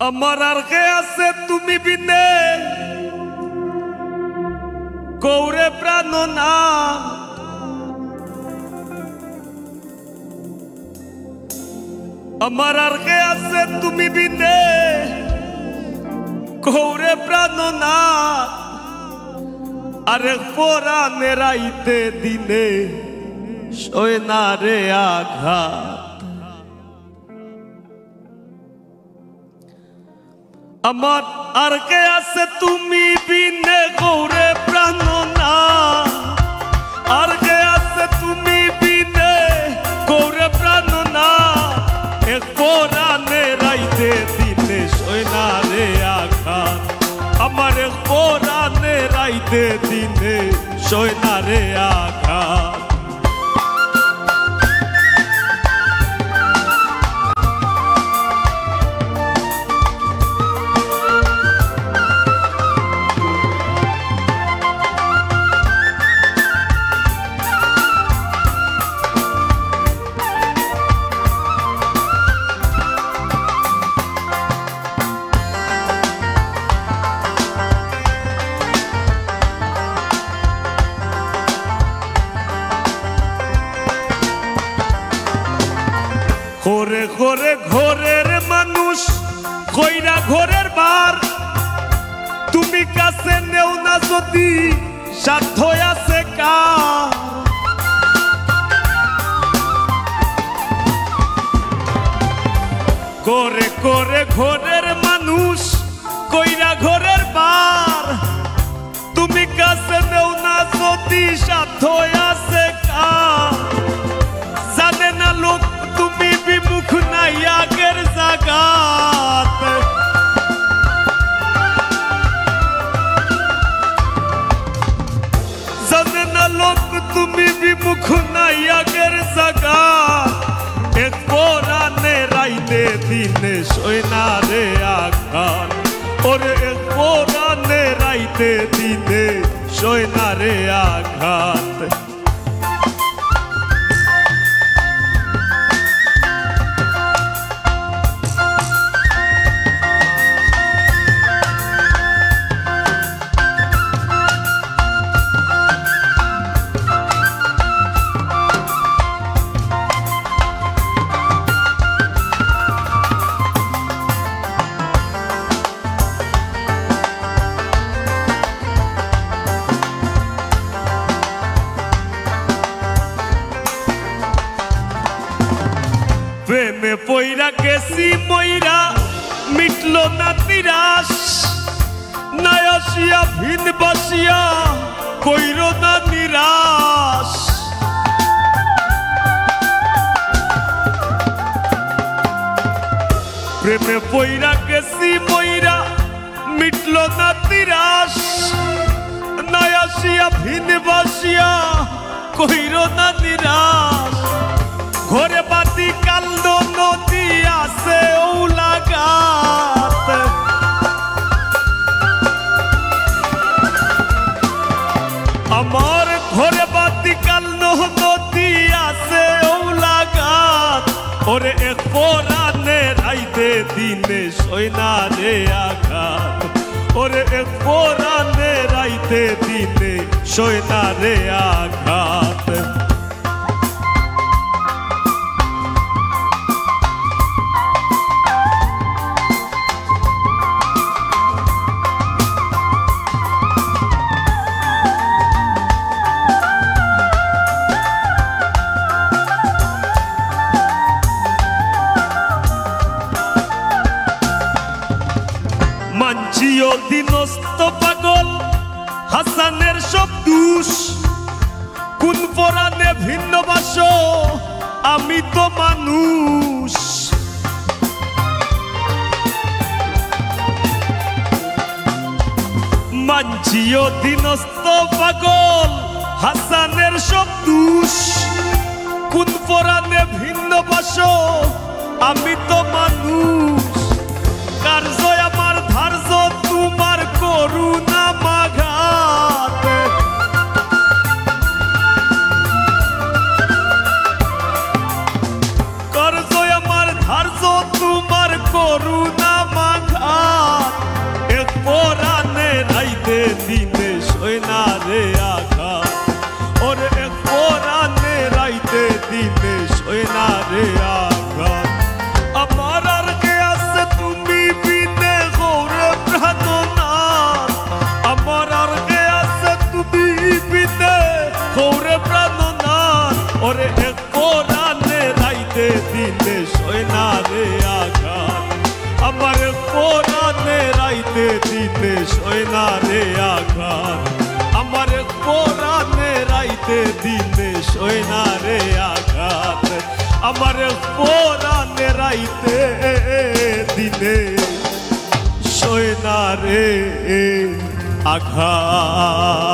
আমার আর কে আছে তুমি বিনে কৌরে প্রাণ না আমার আর কে আছে তুমি বিনে কৌরে প্রাণ না আরে পরাণে রাইতে দিনে সয় না রে আঘাত আমার আর কে আছে তুমি বিনে কৌরে প্রাণ না আর কে আছে তুমি বিনে কৌরে প্রাণ না এক পরাণে রাইতে দিনে সয় না রে আঘাত আমার এক পরাণে রাইতে দিনে সয় না রে আঘাত ঘরে ঘরে ঘরের মানুষ কইরা ঘরের বার তুমি কাছে নেও না যদি সাধ্য আছে কার ঘরে ঘরে ঘরের মানুষ কইরা ঘরের বার তুমি কাছে নেও না যদি সাধ্য আছে কার জানে না লোক তুমি বিমুখ নাই আগের জাগাত জানে না লোক তুমি বিমুখ নাই আগের জাগাত এক পরাণে রাইতে দিনে সয় না রে আঘাত ওরে এক পরাণে রাইতে দিনে সয় না রে আঘাত প্রেমে পইরা গেছি মইরা মিটলো না তিরাস নাই আসিয়া ভিন বসিয়া কইরো না নিরাশ প্রেমে পইরা গেছি মইরা মিটলো না তিরাস নাই আসিয়া ভিন বসিয়া কইরো না নিরাশ ঘরে বাতি কান্দ নদী আছে ওলাগাত আমার ঘরে বাতি কান্দ নদী আছে ওলাগাত ওরে এক পরাণে রাইতে দিনে সয় না রে আঘাত ওরে এক পরাণে রাইতে দিনে সয় না রে আঘাত মানছি অধীনস্থ পাগল হাসানের সব দোষ কোন পরাণে ভিন্ন বাস আমি তো মানুষ মানছি অধীনস্থ পাগল হাসানের সব দোষ কোন পরাণে ভিন্ন বাস আমি তো মানুষ কার্য আমার ধার্য তোমার করুণা মাঘাত কার্য আমার ধার্য তোমার করুণা মাঘাত রাইতে দিনে সয়না রে আঘাত আমার কোরআনে রাইতে দিনে সয়না রে আঘাত আমার কোরআনে রাইতে দিনে সয়না রে আঘাত আমার কোরআনে রাইতে দিনে সয়না রে আঘাত।